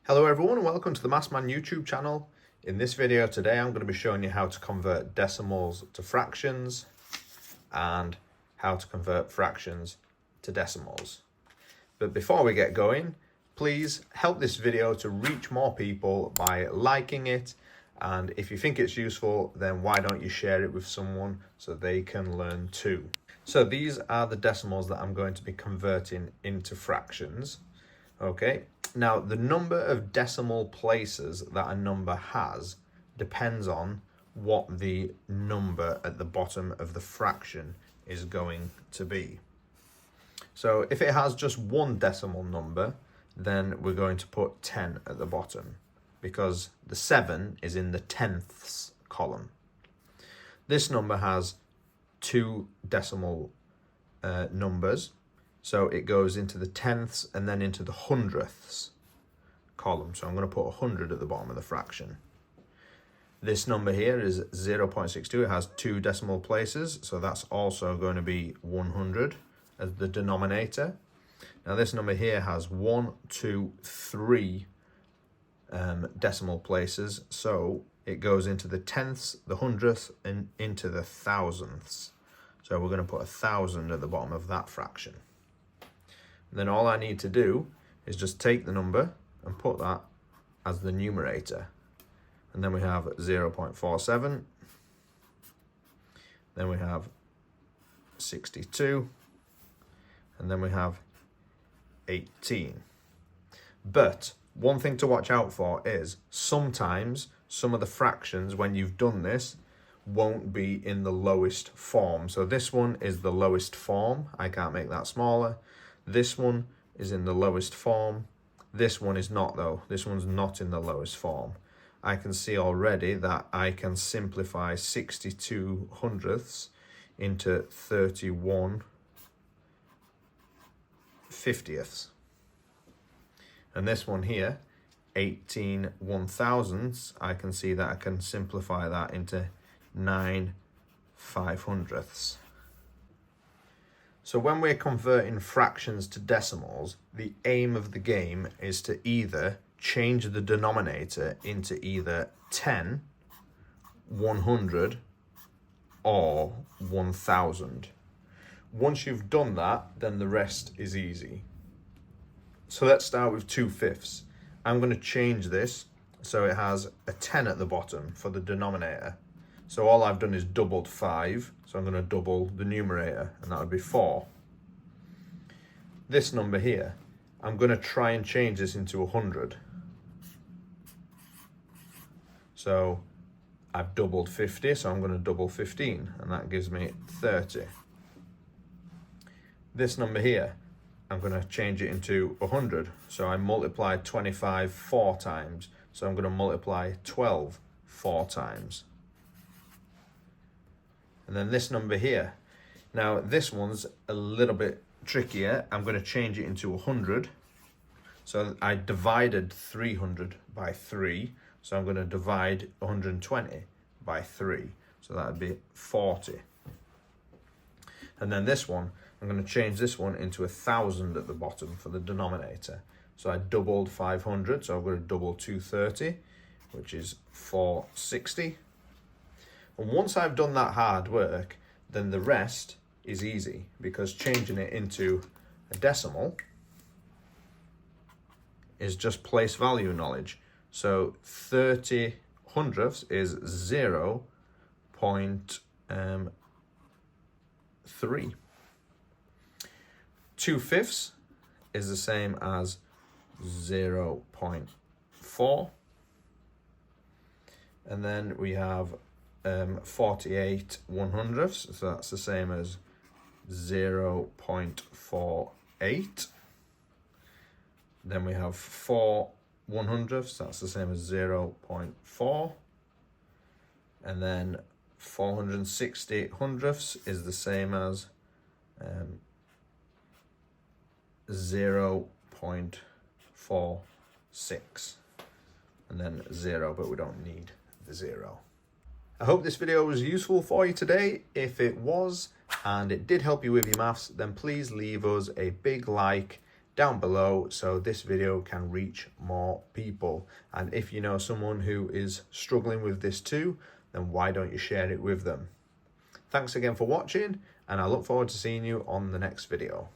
Hello everyone and welcome to the Mathsman YouTube channel. In this video today I'm going to be showing you how to convert decimals to fractions and how to convert fractions to decimals. But before we get going, please help this video to reach more people by liking it, and if you think it's useful then why don't you share it with someone so they can learn too. So these are the decimals that I'm going to be converting into fractions. Okay, now the number of decimal places that a number has depends on what the number at the bottom of the fraction is going to be. So if it has just one decimal number, then we're going to put 10 at the bottom because the 7 is in the tenths column. This number has two decimal numbers. So it goes into the tenths and then into the hundredths column. So I'm going to put 100 at the bottom of the fraction. This number here is 0.62. It has two decimal places. So that's also going to be 100 as the denominator. Now this number here has 1, 2, 3 decimal places. So it goes into the tenths, the hundredths, and into the thousandths. So we're going to put 1,000 at the bottom of that fraction. Then all I need to do is just take the number and put that as the numerator. And then we have 0.47. Then we have 62. And then we have 18. But one thing to watch out for is sometimes some of the fractions, when you've done this, won't be in the lowest form. So this one is the lowest form. I can't make that smaller. This one is in the lowest form. This one is not though. This one's not in the lowest form. I can see already that I can simplify 62 hundredths into 31 fiftieths. And this one here, 18 one-thousandths, I can see that I can simplify that into 9 500ths. So when we're converting fractions to decimals, the aim of the game is to either change the denominator into either 10, 100, or 1000. Once you've done that, then the rest is easy. So let's start with 2/5. I'm going to change this so it has a 10 at the bottom for the denominator. So all I've done is doubled 5, so I'm going to double the numerator, and that would be 4. This number here, I'm going to try and change this into 100. So I've doubled 50, so I'm going to double 15, and that gives me 30. This number here, I'm going to change it into 100, so I multiplied 25 4 times, so I'm going to multiply 12 4 times. And then this number here. Now this one's a little bit trickier. I'm going to change it into 100. So I divided 300 by 3. So I'm going to divide 120 by 3. So that would be 40. And then this one, I'm going to change this one into 1,000 at the bottom for the denominator. So I doubled 500. So I'm going to double 230, which is 460. And once I've done that hard work, then the rest is easy because changing it into a decimal is just place value knowledge. So 30 hundredths is 0.3. 2/5 is the same as 0.4. And then we have 48 100ths, so that's the same as 0.48. Then we have 4 100ths, that's the same as 0.4. And then 460 hundredths is the same as 0.46. And then 0, but we don't need the 0. I hope this video was useful for you today. If it was, and it did help you with your maths, then please leave us a big like down below so this video can reach more people. And if you know someone who is struggling with this too, then why don't you share it with them? Thanks again for watching, and I look forward to seeing you on the next video.